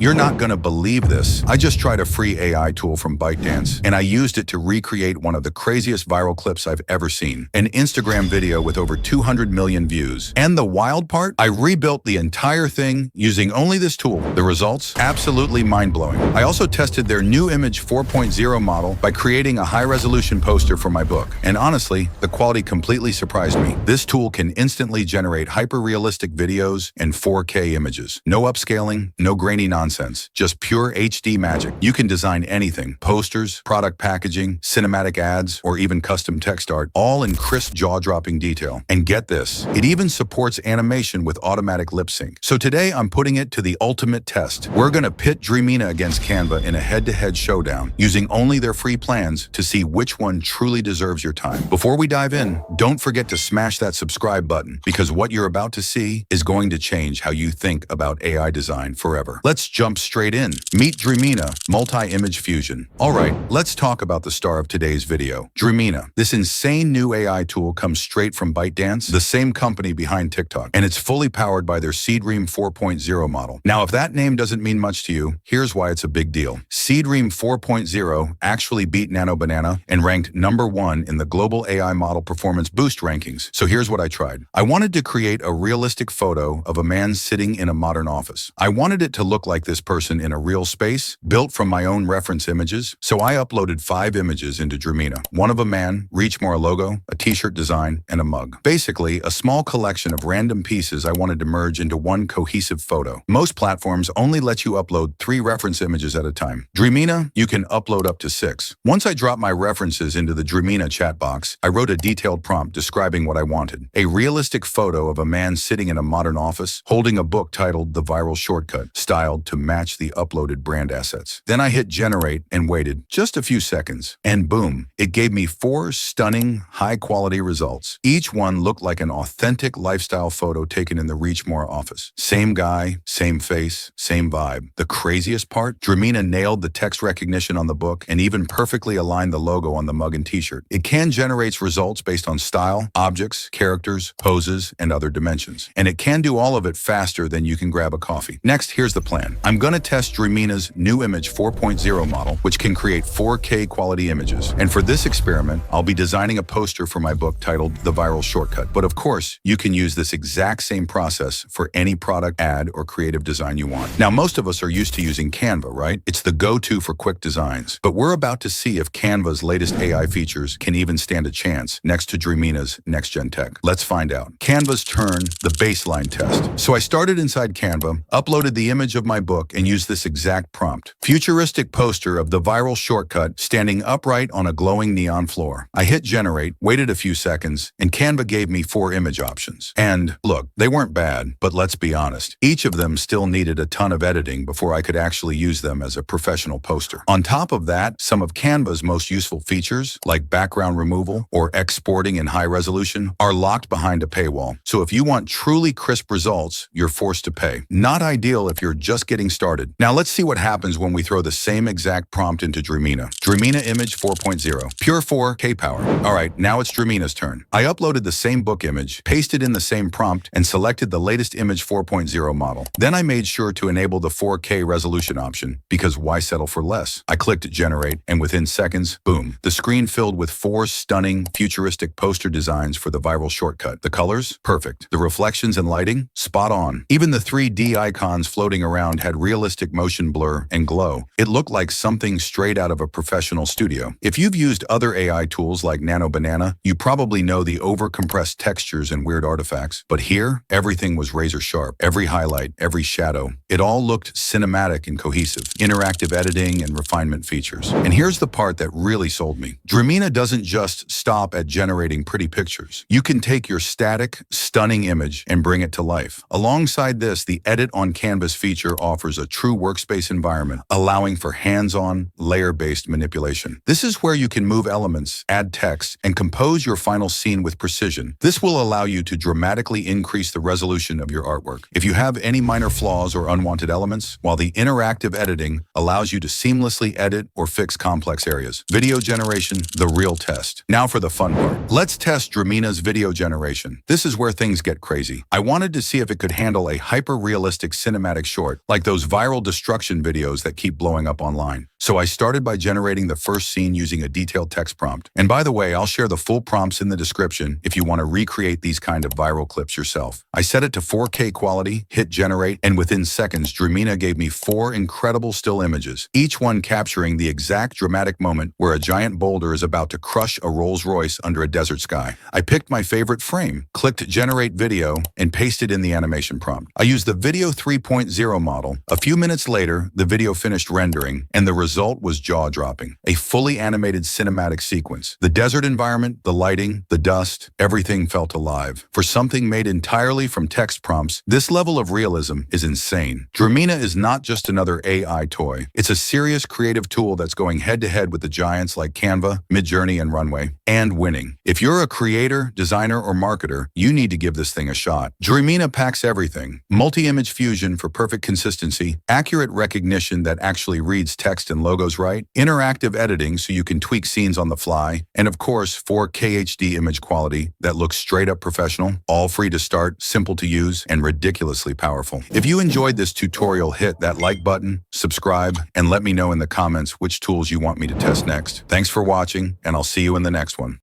You're not gonna believe this. I just tried a free AI tool from ByteDance, and I used it to recreate one of the craziest viral clips I've ever seen. An Instagram video with over 200 million views. And the wild part? I rebuilt the entire thing using only this tool. The results? Absolutely mind-blowing. I also tested their new Image 4.0 model by creating a high-resolution poster for my book. And honestly, the quality completely surprised me. This tool can instantly generate hyper-realistic videos and 4K images. No upscaling, no grainy nonsense, just pure HD magic. You can design anything: posters, product packaging, cinematic ads, or even custom text art, all in crisp, jaw-dropping detail. And get this, it even supports animation with automatic lip sync. So today I'm putting it to the ultimate test. We're gonna pit Dreamina against Canva in a head-to-head showdown, using only their free plans to see which one truly deserves your time. Before we dive in, don't forget to smash that subscribe button, because what you're about to see is going to change how you think about AI design forever. Let's jump straight in. Meet Dreamina Multi-Image Fusion. All right, let's talk about the star of today's video, Dreamina. This insane new AI tool comes straight from ByteDance, the same company behind TikTok, and it's fully powered by their Seedream 4.0 model. Now, if that name doesn't mean much to you, here's why it's a big deal. Seedream 4.0 actually beat Nano Banana and ranked #1 in the global AI model performance boost rankings. So here's what I tried. I wanted to create a realistic photo of a man sitting in a modern office. I wanted it to look like this person in a real space, built from my own reference images. So I uploaded 5 images into Dreamina. One of a man, Reachmore logo, a t-shirt design, and a mug. Basically, a small collection of random pieces I wanted to merge into one cohesive photo. Most platforms only let you upload 3 reference images at a time. Dreamina, you can upload up to 6. Once I dropped my references into the Dreamina chat box, I wrote a detailed prompt describing what I wanted. A realistic photo of a man sitting in a modern office, holding a book titled The Viral Shortcut, styled to match the uploaded brand assets. Then I hit generate and waited just a few seconds. And boom, it gave me 4 stunning, high-quality results. Each one looked like an authentic lifestyle photo taken in the Reachmore office. Same guy, same face, same vibe. The craziest part? Dreamina nailed the text recognition on the book and even perfectly aligned the logo on the mug and t-shirt. It can generate results based on style, objects, characters, poses, and other dimensions. And it can do all of it faster than you can grab a coffee. Next, here's the plan. I'm gonna test Dreamina's new Image 4.0 model, which can create 4K quality images. And for this experiment, I'll be designing a poster for my book titled The Viral Shortcut. But of course, you can use this exact same process for any product, ad, or creative design you want. Now, most of us are used to using Canva, right? It's the go-to for quick designs. But we're about to see if Canva's latest AI features can even stand a chance next to Dreamina's next-gen tech. Let's find out. Canva's turn, the baseline test. So I started inside Canva, uploaded the image of my book, and used this exact prompt. Futuristic poster of the viral shortcut standing upright on a glowing neon floor. I hit generate, waited a few seconds, and Canva gave me 4 image options. And look, they weren't bad, but let's be honest. Each of them still needed a ton of editing before I could actually use them as a professional poster. On top of that, some of Canva's most useful features, like background removal or exporting in high resolution, are locked behind a paywall. So if you want truly crisp results, you're forced to pay. Not ideal if you're just getting started. Now let's see what happens when we throw the same exact prompt into Dreamina. Dreamina Image 4.0, pure 4K power. All right, now it's Dreamina's turn. I uploaded the same book image, pasted in the same prompt, and selected the latest Image 4.0 model. Then I made sure to enable the 4K resolution option, because why settle for less? I clicked generate, and within seconds, boom, the screen filled with 4 stunning, futuristic poster designs for the viral shortcut. The colors? Perfect. The reflections and lighting? Spot on. Even the 3D icons floating around had realistic motion blur and glow. It looked like something straight out of a professional studio. If you've used other AI tools like Nano Banana, you probably know the over-compressed textures and weird artifacts. But here, everything was razor sharp. Every highlight, every shadow. It all looked cinematic and cohesive. Interactive editing and refinement features. And here's the part that really sold me. Dreamina doesn't just stop at generating pretty pictures. You can take your static, stunning image and bring it to life. Alongside this, the Edit on Canvas feature offers a true workspace environment, allowing for hands-on, layer-based manipulation. This is where you can move elements, add text, and compose your final scene with precision. This will allow you to dramatically increase the resolution of your artwork. If you have any minor flaws or unwanted elements, while the interactive editing allows you to seamlessly edit or fix complex areas. Video generation, the real test. Now for the fun part. Let's test Dreamina's video generation. This is where things get crazy. I wanted to see if it could handle a hyper-realistic cinematic short, like those viral destruction videos that keep blowing up online. So I started by generating the first scene using a detailed text prompt. And by the way, I'll share the full prompts in the description if you want to recreate these kind of viral clips yourself. I set it to 4K quality, hit generate, and within seconds, Dreamina gave me 4 incredible still images, each one capturing the exact dramatic moment where a giant boulder is about to crush a Rolls-Royce under a desert sky. I picked my favorite frame, clicked generate video, and pasted in the animation prompt. I used the Video 3.0 model. A few minutes later, the video finished rendering, and the result was jaw-dropping. A fully animated cinematic sequence. The desert environment, the lighting, the dust, everything felt alive. For something made entirely from text prompts, this level of realism is insane. Dreamina is not just another AI toy. It's a serious creative tool that's going head-to-head with the giants like Canva, Midjourney, and Runway, and winning. If you're a creator, designer, or marketer, you need to give this thing a shot. Dreamina packs everything. Multi-image fusion for perfect consistency, accurate recognition that actually reads text and logos right, interactive editing so you can tweak scenes on the fly, and of course 4K HD image quality that looks straight up professional, all free to start, simple to use, and ridiculously powerful. If you enjoyed this tutorial, hit that like button, subscribe, and let me know in the comments which tools you want me to test next. Thanks for watching, and I'll see you in the next one.